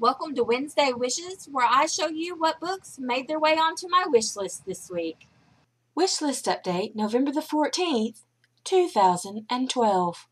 Welcome to Wednesday Wishes, where I show you what books made their way onto my wish list this week. Wish list update, November the 14th, 2012.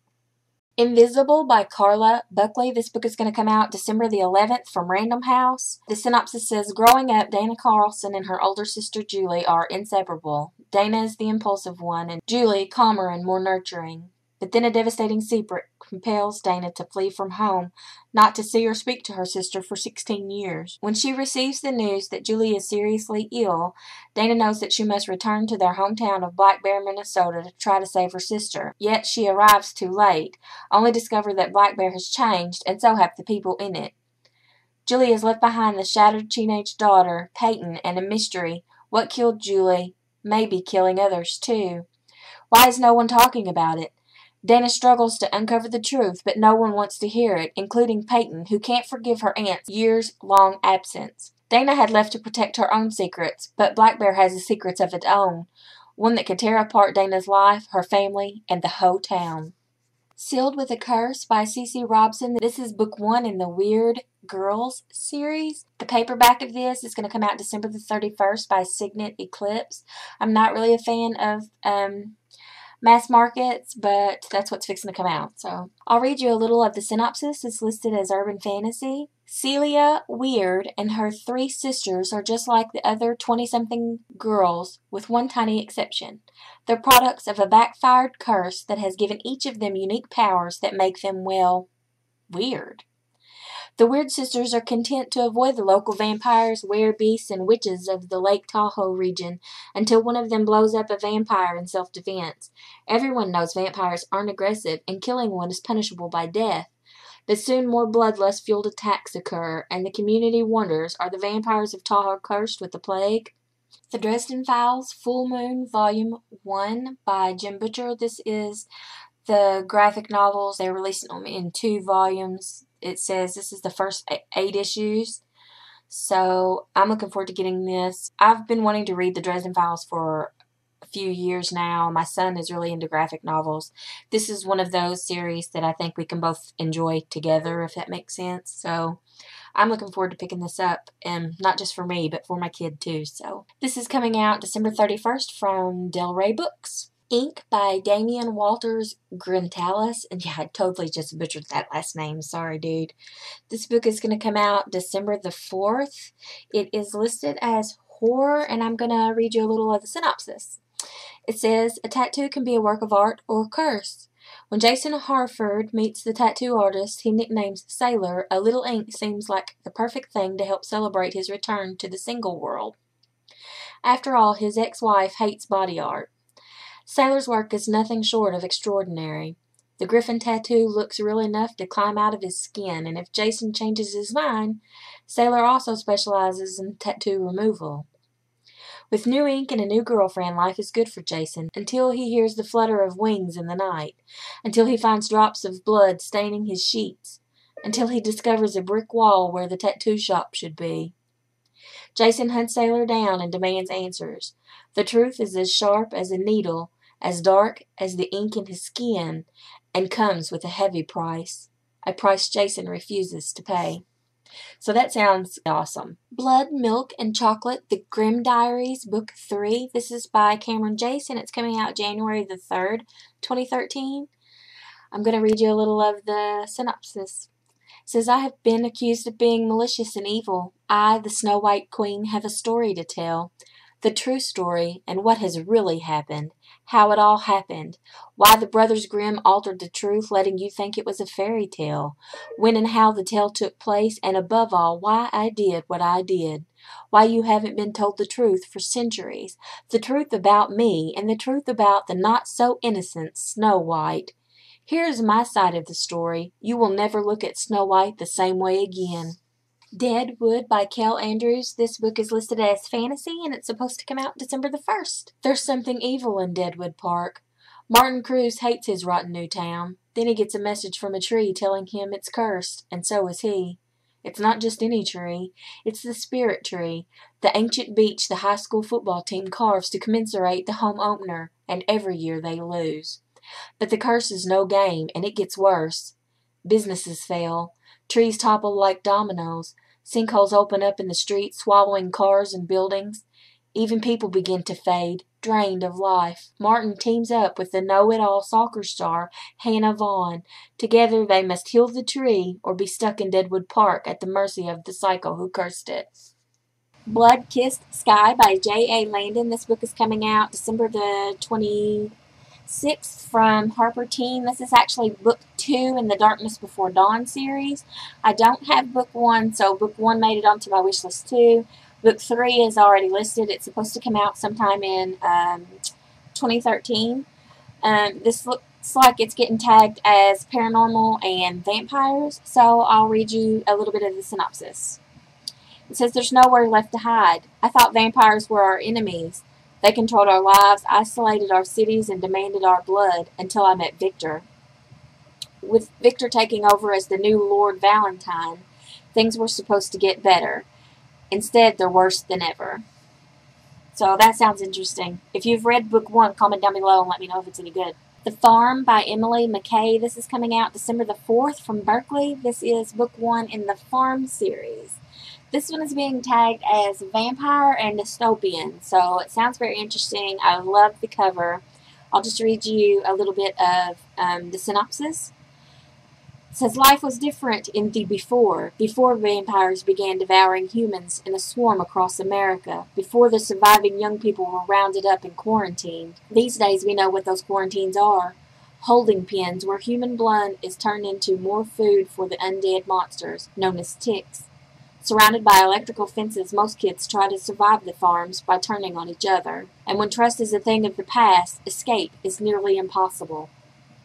Invisible by Carla, Buckley. This book is going to come out December the 11th from Random House. The synopsis says, growing up, Dana Carlson and her older sister Julie are inseparable. Dana is the impulsive one, and Julie calmer and more nurturing. But then a devastating secret compels Dana to flee from home, not to see or speak to her sister for 16 years. When she receives the news that Julie is seriously ill, Dana knows that she must return to their hometown of Black Bear, Minnesota to try to save her sister. Yet she arrives too late, only to discover that Black Bear has changed, and so have the people in it. Julie has left behind the shattered teenage daughter, Peyton, and a mystery. What killed Julie may be killing others, too. Why is no one talking about it? Dana struggles to uncover the truth, but no one wants to hear it, including Peyton, who can't forgive her aunt's years-long absence. Dana had left to protect her own secrets, but Black Bear has the secrets of its own, one that could tear apart Dana's life, her family, and the whole town. Sealed with a Curse by Cecy Robson. This is book 1 in the Weird Girls series. The paperback of this is going to come out December the 31st by Signet Eclipse. I'm not really a fan of mass markets, but that's what's fixing to come out. So I'll read you a little of the synopsis. It's listed as urban fantasy. Celia Weird and her 3 sisters are just like the other 20-something girls, with one tiny exception. They're products of a backfired curse that has given each of them unique powers that make them, well, weird. The Weird sisters are content to avoid the local vampires, werebeasts, and witches of the Lake Tahoe region until one of them blows up a vampire in self-defense. Everyone knows vampires aren't aggressive, and killing one is punishable by death. But soon more bloodlust-fueled attacks occur, and the community wonders, are the vampires of Tahoe cursed with the plague? The Dresden Files, Full Moon, Volume 1 by Jim Butcher. This is the graphic novels. They released them in 2 volumes. It says this is the first 8 issues. So I'm looking forward to getting this. I've been wanting to read the Dresden Files for a few years now. My son is really into graphic novels. This is one of those series that I think we can both enjoy together, if that makes sense. So I'm looking forward to picking this up, and not just for me, but for my kid too. So this is coming out December 31st from Del Rey Books. Ink by Damien Walters Grintalis. And yeah, I totally just butchered that last name. Sorry, dude. This book is going to come out December the 4th. It is listed as horror, and I'm going to read you a little of the synopsis. It says, a tattoo can be a work of art or a curse. When Jason Harford meets the tattoo artist he nicknames Sailor, a little ink seems like the perfect thing to help celebrate his return to the single world. After all, his ex-wife hates body art. Sailor's work is nothing short of extraordinary. The griffin tattoo looks real enough to climb out of his skin, and if Jason changes his mind, Sailor also specializes in tattoo removal. With new ink and a new girlfriend, life is good for Jason, until he hears the flutter of wings in the night, until he finds drops of blood staining his sheets, until he discovers a brick wall where the tattoo shop should be. Jason hunts Sailor down and demands answers. The truth is as sharp as a needle, as dark as the ink in his skin, and comes with a heavy price, a price Jason refuses to pay. So that sounds awesome. Blood, Milk, and Chocolate, The Grimm Diaries, Book 3. This is by Cameron Jace, and it's coming out January the 3rd, 2013. I'm going to read you a little of the synopsis. It says, I have been accused of being malicious and evil. I, the Snow White Queen, have a story to tell. The true story, and what has really happened. How it all happened. Why the brothers Grimm altered the truth, letting you think it was a fairy tale. When and how the tale took place, and above all, why I did what I did. Why you haven't been told the truth for centuries. The truth about me, and the truth about the not-so-innocent Snow White. Here's my side of the story. You will never look at Snow White the same way again. Deadwood by Kell. This book is listed as fantasy, and it's supposed to come out December the 1st. There's something evil in Deadwood Park. Martin Cruz hates his rotten new town. Then he gets a message from a tree telling him it's cursed, and so is he. It's not just any tree. It's the spirit tree, the ancient beech the high school football team carves to commemorate the home opener, and every year they lose. But the curse is no game, and it gets worse. Businesses fail. Trees topple like dominoes. Sinkholes open up in the street, swallowing cars and buildings. Even people begin to fade, drained of life. Martin teams up with the know-it-all soccer star, Hannah Vaughn. Together they must heal the tree or be stuck in Deadwood Park at the mercy of the psycho who cursed it. Blood-Kissed Sky by J.A. Landon. This book is coming out December the 26th from Harper Teen. This is actually book 2 in the Darkness Before Dawn series. I don't have book 1, so book 1 made it onto my wish list too. Book 3 is already listed. It's supposed to come out sometime in 2013. This looks like it's getting tagged as paranormal and vampires, so I'll read you a little bit of the synopsis. It says, "There's nowhere left to hide. I thought vampires were our enemies. They controlled our lives, isolated our cities, and demanded our blood until I met Victor. With Victor taking over as the new Lord Valentine, things were supposed to get better. Instead, they're worse than ever." So that sounds interesting. If you've read book 1, comment down below and let me know if it's any good. The Farm by Emily McKay. This is coming out December the 4th from Buckley. This is book 1 in the Farm series. This one is being tagged as vampire and dystopian, so it sounds very interesting. I love the cover. I'll just read you a little bit of the synopsis. It says, "Life was different in the before vampires began devouring humans in a swarm across America, before the surviving young people were rounded up and quarantined. These days we know what those quarantines are. Holding pens where human blood is turned into more food for the undead monsters, known as ticks. Surrounded by electrical fences, most kids try to survive the farms by turning on each other. And when trust is a thing of the past, escape is nearly impossible."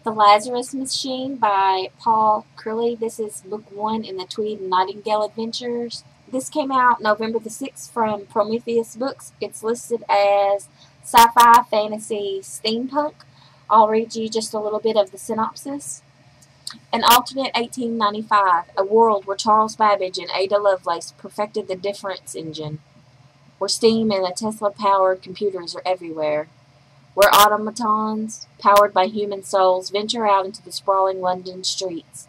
The Lazarus Machine by Crilley. This is book 1 in the Tweed and Nightingale adventures. This came out November the 6th from Prometheus Books. It's listed as sci-fi, fantasy, steampunk. I'll read you just a little bit of the synopsis. An alternate 1895, a world where Charles Babbage and Ada Lovelace perfected the difference engine, where steam and the Tesla-powered computers are everywhere, where automatons, powered by human souls, venture out into the sprawling London streets,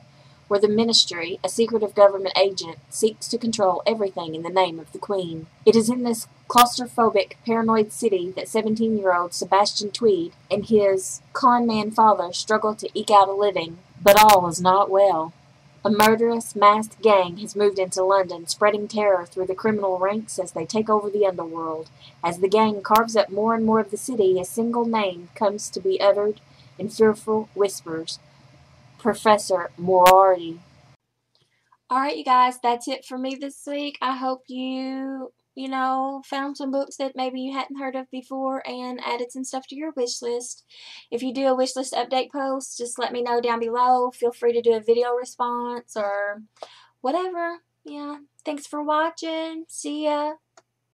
where the Ministry, a secretive government agent, seeks to control everything in the name of the Queen. It is in this claustrophobic, paranoid city that 17-year-old Sebastian Tweed and his con-man father struggle to eke out a living, but all is not well. A murderous, masked gang has moved into London, spreading terror through the criminal ranks as they take over the underworld. As the gang carves up more and more of the city, a single name comes to be uttered in fearful whispers: Professor Moriarty. Alright, you guys, that's it for me this week. I hope you found some books that maybe you hadn't heard of before and added some stuff to your wish list. If you do a wish list update post, just let me know down below. Feel free to do a video response or whatever. Yeah, thanks for watching. See ya.